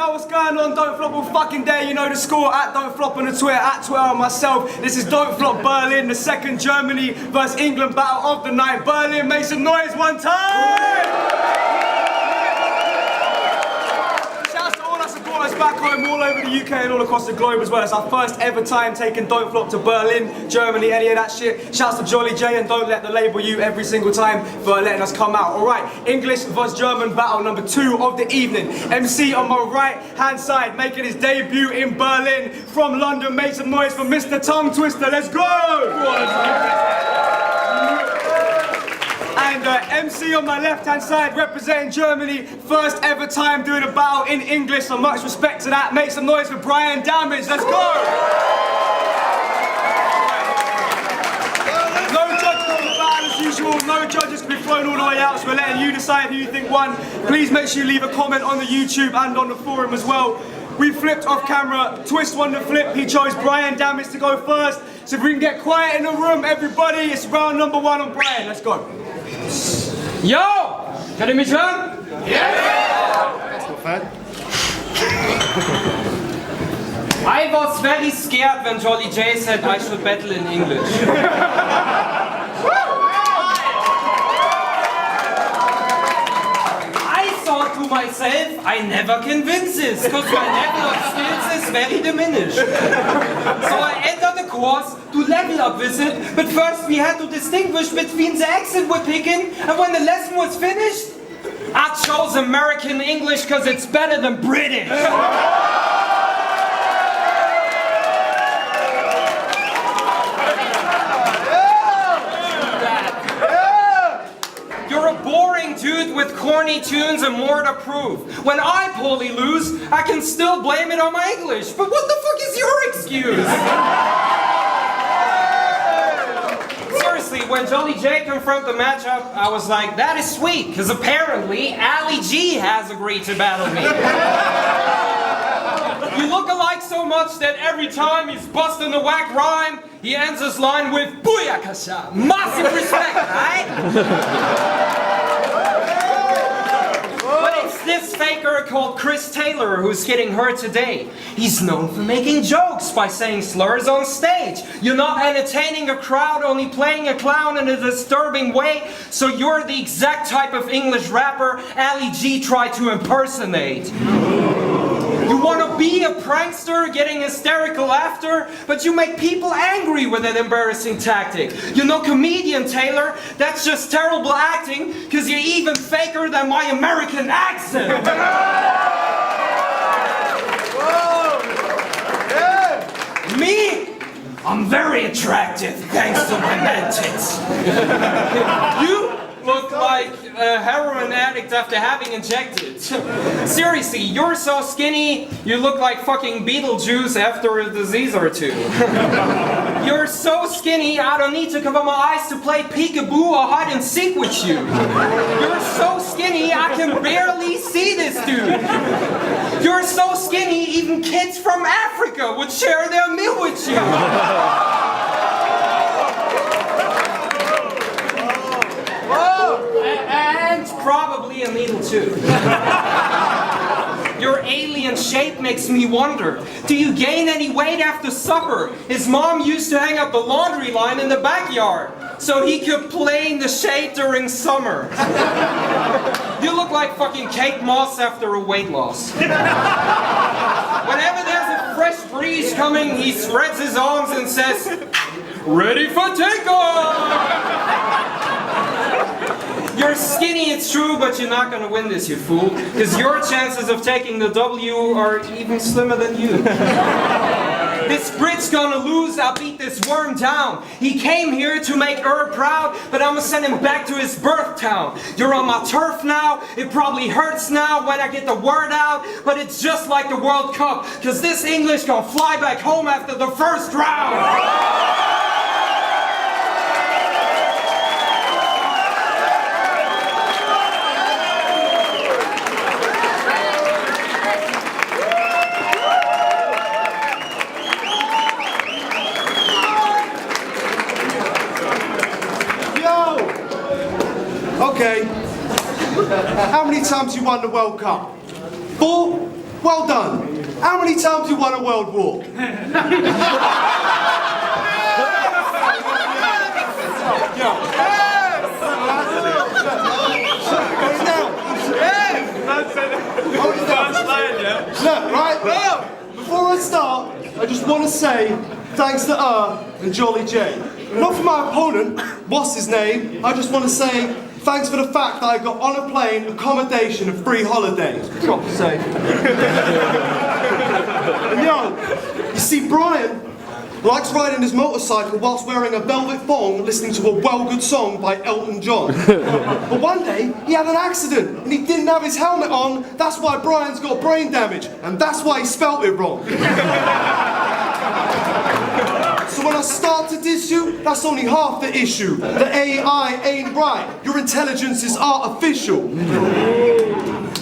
yo, what's going on? Don't Flop all fucking day. You know the score. At Don't Flop on the Twitter, at Twitter on myself. This is Don't Flop Berlin, the second Germany versus England battle of the night. Berlin, make some noise one time! Supporters back home all over the UK and all across the globe as well. It's our first ever time taking Don't Flop to Berlin, Germany, any of that shit. Shouts to jollyjay and Don't Let the label you every single time for letting us come out. Alright, English vs German battle number 2 of the evening. MC on my right hand side making his debut in Berlin from London. Make some noise for Mr. Tongue Twister. Let's go! And MC on my left hand side representing Germany, first ever time doing a battle in English, so much respect to that. Make some noise for Brian Damage, let's go! No judges on the battle as usual, no judges can be thrown all the way out, so we're letting you decide who you think won. Please make sure you leave a comment on the YouTube and on the forum as well. We flipped off camera, Twist won the flip, he chose Brian Damage to go first. So if we can get quiet in the room, everybody, it's round number 1 on Brian, let's go. Yo! Kann ihr mich hören? Yeah! That's not bad. I was very scared when jollyjay said I should battle in English. I thought to myself, I never can win this, because my level of skills is very diminished. So I entered the course to level up with it, but first we had to distinguish between the accent we're picking, and when the lesson was finished, I chose American English because it's better than British. You're a boring dude with corny tunes and more to prove. When I poorly lose, I can still blame it on my English, but what the fuck is your excuse? Seriously, when jollyjay confronted the matchup, I was like, that is sweet, because apparently Ali G has agreed to battle me. You look alike so much that every time he's busting a whack rhyme, he ends his line with Booyakasha. Massive respect, right? But it's this faker called Chris Taylor who's getting hurt today. He's known for making jokes by saying slurs on stage. You're not entertaining a crowd, only playing a clown in a disturbing way, so you're the exact type of English rapper Ali G tried to impersonate. You want to be a prankster, getting hysterical laughter, but you make people angry with an embarrassing tactic. You're no comedian, Taylor. That's just terrible acting, because you're even faker than my American accent. Whoa! Yeah! Me? I'm very attractive, thanks to my man tits. You look like a heroin addict after having injected. Seriously, you're so skinny, you look like fucking Beetlejuice after a disease or two. You're so skinny, I don't need to cover my eyes to play peekaboo or hide and seek with you. You're so skinny, I can barely see this dude. You're so skinny, even kids from Africa would share their meal with you. And probably a needle too. Your alien shape makes me wonder, do you gain any weight after supper? His mom used to hang up the laundry line in the backyard so he could play in the shade during summer. You look like fucking Kate Moss after a weight loss. Whenever there's a fresh breeze coming, he spreads his arms and says, "Ready for takeoff!" You're skinny, it's true, but you're not gonna win this, you fool. Because your chances of taking the W are even slimmer than you. This Brit's gonna lose, I'll beat this worm down. He came here to make proud, but I'm gonna send him back to his birth town. You're on my turf now, it probably hurts now when I get the word out, but it's just like the World Cup, because this English gonna fly back home after the first round. Okay. How many times you won the World Cup? 4? Well done. How many times you won a world war? Look, right? Before I start, I just want to say thanks to and jollyjay. Not for my opponent, what's his name? I just want to say thanks for the fact that I got on a plane, accommodation, and free holidays. Got to say. And yo, you see, Brian likes riding his motorcycle whilst wearing a velvet thong, listening to a well-good song by Elton John. But one day, he had an accident, and he didn't have his helmet on. That's why Brian's got brain damage, and that's why he spelt it wrong. So when I start to diss you, that's only half the issue. The AI ain't right. Your intelligence is artificial.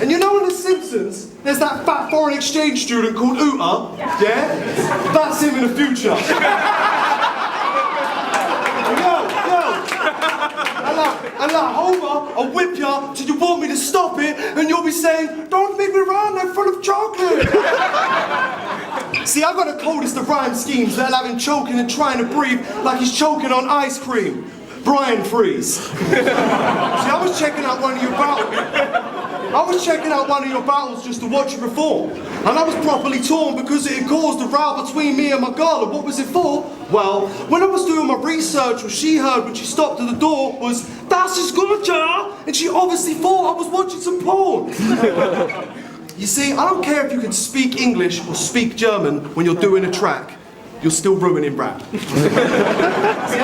And you know in The Simpsons, there's that fat foreign exchange student called Utah? Yeah? That's him in the future. And like Homer, I'll whip ya till you want me to stop it, and you'll be saying, don't make me run, I'm full of chocolate. See, I got the coldest of rhyme schemes that'll have him choking and trying to breathe like he's choking on ice cream. Brian Freeze. See, I was checking out one of your battles just to watch you perform. And I was properly torn because it had caused a row between me and my girl. And what was it for? Well, when I was doing my research, what she heard when she stopped at the door was, "Das ist gut, ja?" And she obviously thought I was watching some porn. You see, I don't care if you can speak English or speak German when you're doing a track. You're still ruining rap. See,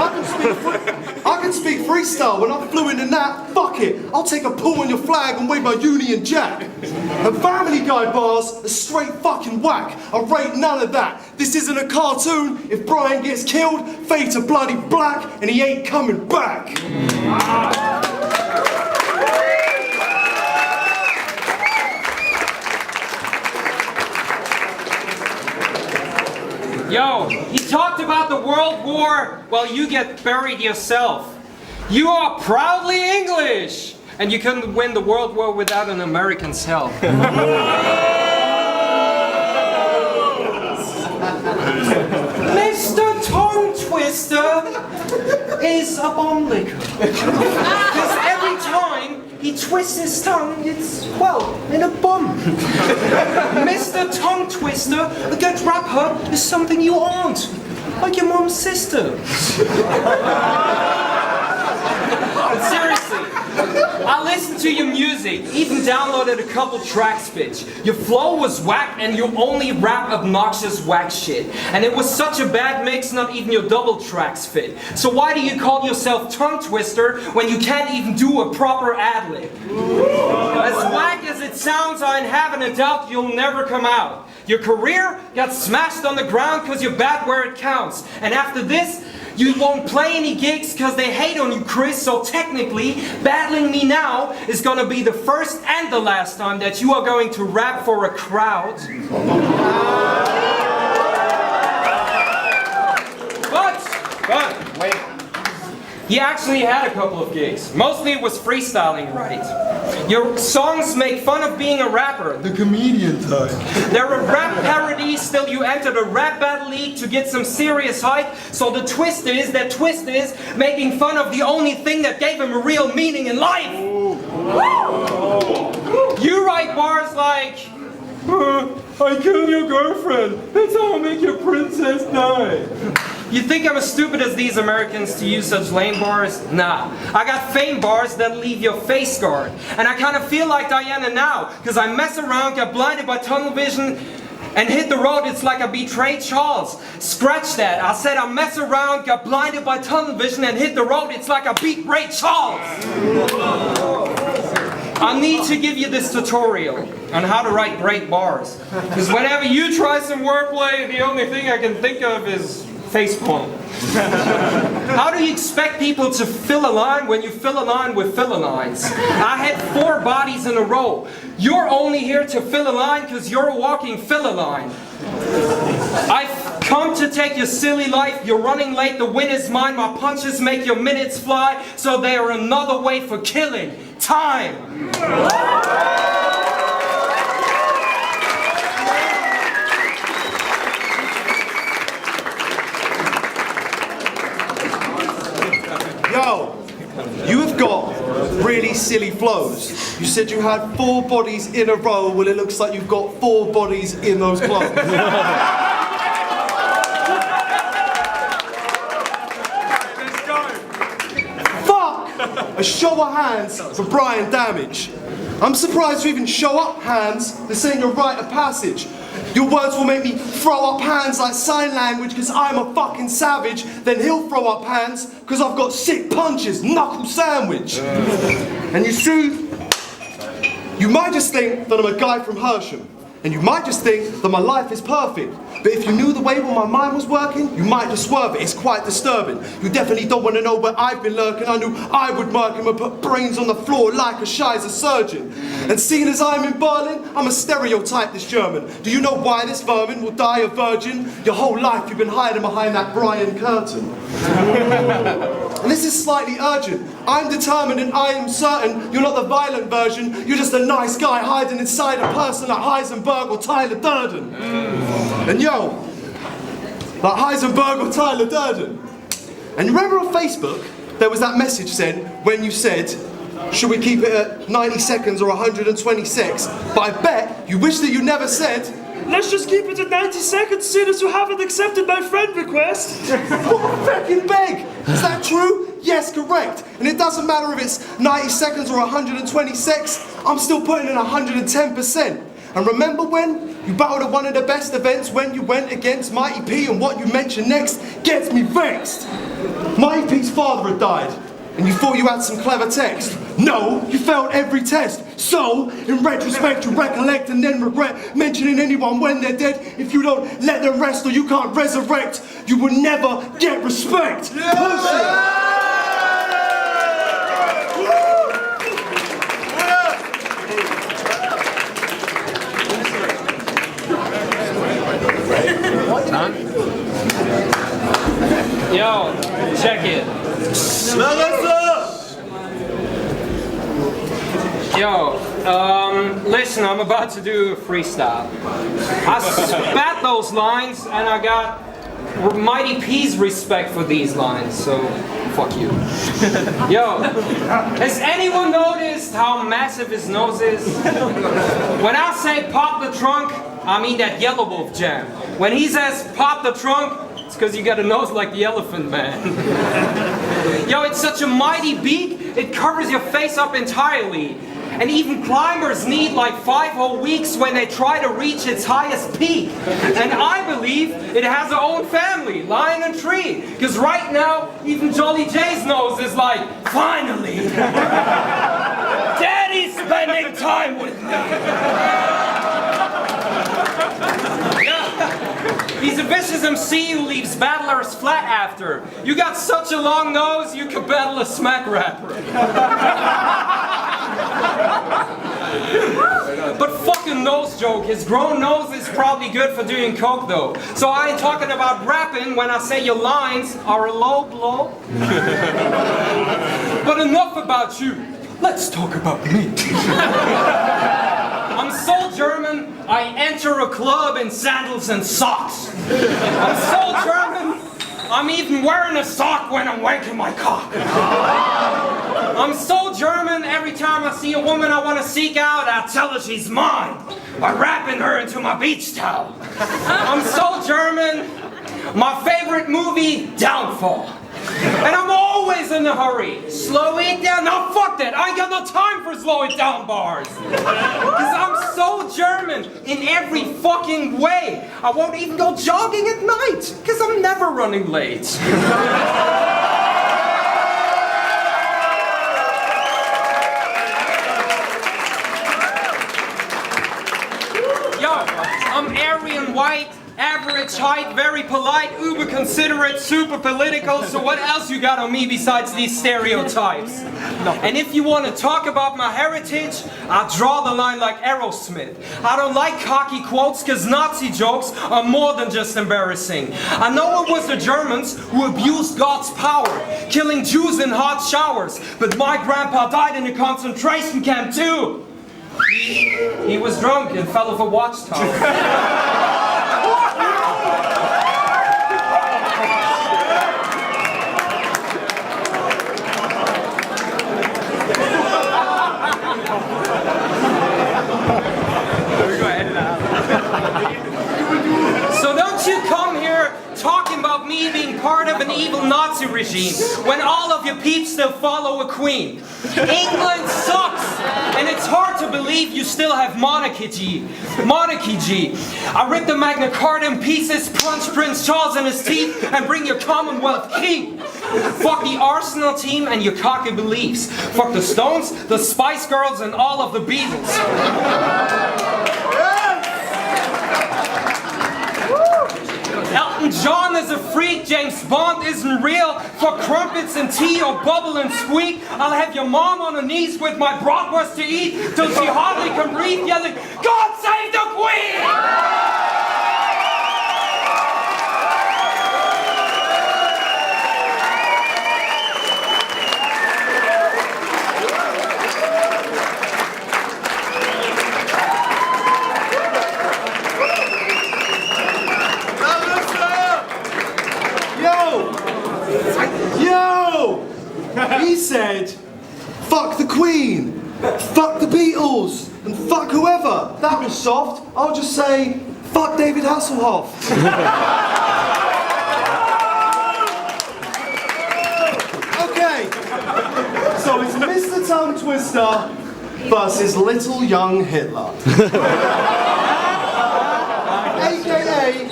I can speak freestyle. When I'm fluent in that, fuck it. I'll take a pull on your flag and wave my Union Jack. And Family Guy bars are straight fucking whack. I rate none of that. This isn't a cartoon. If Brian gets killed, fade to bloody black, and he ain't coming back. Yo, he talked about the World War, well, you get buried yourself. You are proudly English, and you couldn't win the World War without an American's help. Mr. Tongue Twister is a bomb licker. Because every time he twists his tongue, it's, well, in a bomb. Mr. Tongue Twister, a good rapper, is something you aren't. Like your mom's sister. Seriously, I listened to your music, even downloaded a couple tracks, bitch. Your flow was whack and you only rap obnoxious whack shit. And it was such a bad mix, not even your double tracks fit. So why do you call yourself Tongue Twister when you can't even do a proper ad-lib? As whack as it sounds, I haven't a doubt you'll never come out. Your career got smashed on the ground because you're bad where it counts. And after this, you won't play any gigs because they hate on you, Chris, so technically, battling me now is gonna be the first and the last time that you are going to rap for a crowd. But, wait. He actually had a couple of gigs. Mostly it was freestyling, right? Your songs make fun of being a rapper, the comedian type. They're a rap parody, still you entered a rap battle league to get some serious hype. So the twist is making fun of the only thing that gave him a real meaning in life. You write bars like, I killed your girlfriend, that's how I'll make your princess die. You think I'm as stupid as these Americans to use such lame bars? Nah. I got fame bars that leave your face scarred. And I kind of feel like Diana now, because I mess around, get blinded by tunnel vision, and hit the road, it's like I betrayed Charles. Scratch that. I said I mess around, got blinded by tunnel vision, and hit the road, it's like I beat Ray Charles. I need to give you this tutorial on how to write great bars. Because whenever you try some wordplay, the only thing I can think of is facepalm. How do you expect people to fill a line when you fill a line with filler lines? I had 4 bodies in a row. You're only here to fill a line because you're a walking filler line. I've come to take your silly life. You're running late, the win is mine. My punches make your minutes fly. So they are another way for killing time. silly flows. You said you had 4 bodies in a row. Well, it looks like you've got 4 bodies in those clothes. Let's go. Fuck! A show of hands for Brian Damage. I'm surprised you even show up hands. This ain't your rite of passage. Your words will make me throw up hands like sign language because I'm a fucking savage. Then he'll throw up hands because I've got sick punches, knuckle sandwich. And you see, you might just think that I'm a guy from Hersham. And you might just think that my life is perfect. But if you knew the way my mind was working, you might just swerve it. It's quite disturbing. You definitely don't want to know where I've been lurking. I knew I would murk him and put brains on the floor like a Shizer surgeon. And seeing as I'm in Berlin, I'm a stereotype this German. Do you know why this vermin will die a virgin? Your whole life you've been hiding behind that Brian curtain. And this is slightly urgent. I'm determined and I am certain you're not the violent version. You're just a nice guy hiding inside a person like Heisenberg or Tyler Durden. And yo, like Heisenberg or Tyler Durden. And you remember on Facebook, there was that message sent when you said, should we keep it at 90 seconds or 126? But I bet you wish that you never said, let's just keep it at 90 seconds, seeing as you haven't accepted my friend request. what a fucking beg! Is that true? Yes, correct. And it doesn't matter if it's 90 seconds or 126, I'm still putting in 110%. And remember when you battled at one of the best events when you went against Mighty P, and what you mentioned next gets me vexed. Mighty P's father had died, and you thought you had some clever text. No, you failed every test. So, in retrospect, you recollect and then regret mentioning anyone when they're dead. If you don't let them rest or you can't resurrect, you will never get respect. Yeah. Yo, check it. Yo, listen, I'm about to do a freestyle. I spat those lines and I got Mighty P's respect for these lines, so fuck you. Yo, has anyone noticed how massive his nose is? When I say pop the trunk, I mean that Yellow Wolf jam. When he says pop the trunk, it's because you got a nose like the Elephant Man. Yo, it's such a mighty beak, it covers your face up entirely. And even climbers need like 5 whole weeks when they try to reach its highest peak. And I believe it has its own family, lion and tree. Because right now, even jollyjay's nose is like, finally, Daddy's spending time with me. He's a vicious MC who leaves battlers flat after. You got such a long nose, you could battle a smack rapper. But fucking nose joke, his grown nose is probably good for doing coke though. So I ain't talking about rapping when I say your lines are a low blow. But enough about you, let's talk about me. I'm so German, I enter a club in sandals and socks. I'm so German, I'm even wearing a sock when I'm wanking my cock. I'm so German, every time I see a woman I want to seek out, I tell her she's mine by wrapping her into my beach towel. I'm so German, my favorite movie, Downfall. And I'm always in a hurry. Slow it down. No, fuck that. I ain't got no time for slow it down bars. Because I'm so German in every fucking way. I won't even go jogging at night. Because I'm never running late. Yo, I'm Aryan white. Average height, very polite, uber considerate, super political, so what else you got on me besides these stereotypes? And if you want to talk about my heritage, I draw the line like Aerosmith. I don't like cocky quotes because Nazi jokes are more than just embarrassing. I know it was the Germans who abused God's power, killing Jews in hot showers, but my grandpa died in a concentration camp too. He was drunk and fell off a watchtower. an evil Nazi regime when all of your peeps still follow a queen. England sucks, and it's hard to believe you still have monarchy, G. Monarchy, G. I rip the Magna Carta in pieces, punch Prince Charles in his teeth, and bring your Commonwealth key. Fuck the Arsenal team and your cocky beliefs. Fuck the Stones, the Spice Girls, and all of the Beatles. Elton John is a freak, James Bond isn't real. For crumpets and tea or bubble and squeak, I'll have your mom on her knees with my bratwurst to eat till she hardly can breathe, yelling, God save the Queen! Yo! He said, fuck the Queen, fuck the Beatles, and fuck whoever. That was soft. I'll just say, fuck David Hasselhoff. Okay, so it's Mr. Tongue Twister versus Little Young Hitler. AKA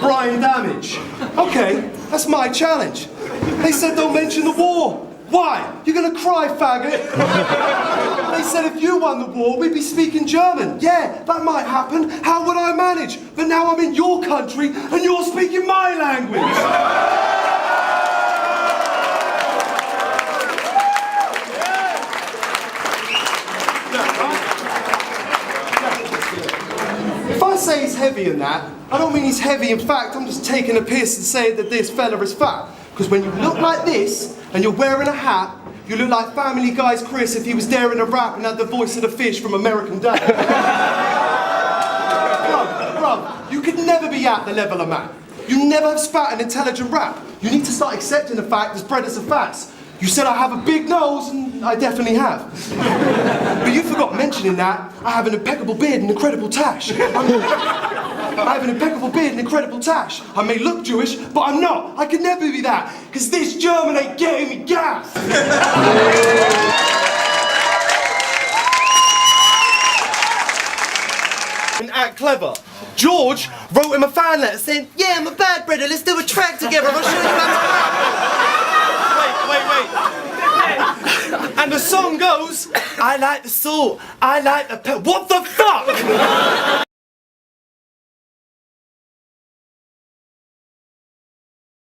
Brian Damage. Okay, that's my challenge. They said don't mention the war. Why? You're gonna cry, faggot. They said if you won the war, we'd be speaking German. Yeah, that might happen. How would I manage? But now I'm in your country and you're speaking my language. If I say he's heavy in that, I don't mean he's heavy. In fact, I'm just taking a piss and saying that this fella is fat. Because when you look like this, and you're wearing a hat, you look like Family Guy's Chris if he was daring to rap and had the voice of the fish from American Dad. Bruv, you could never be at the level of man. You never have spat an intelligent rap. You need to start accepting the fact there's bread as a facts. You said I have a big nose, and I definitely have. But you forgot mentioning that I have an impeccable beard and incredible tash. I have an impeccable beard and incredible tash. I may look Jewish, but I'm not. I could never be that, because this German ain't getting me gas. And act clever. George wrote him a fan letter saying, yeah, I'm a bad brother, let's do a track together, I'll show you how Wait. And the song goes, I like the salt, I like the pepper. What the fuck?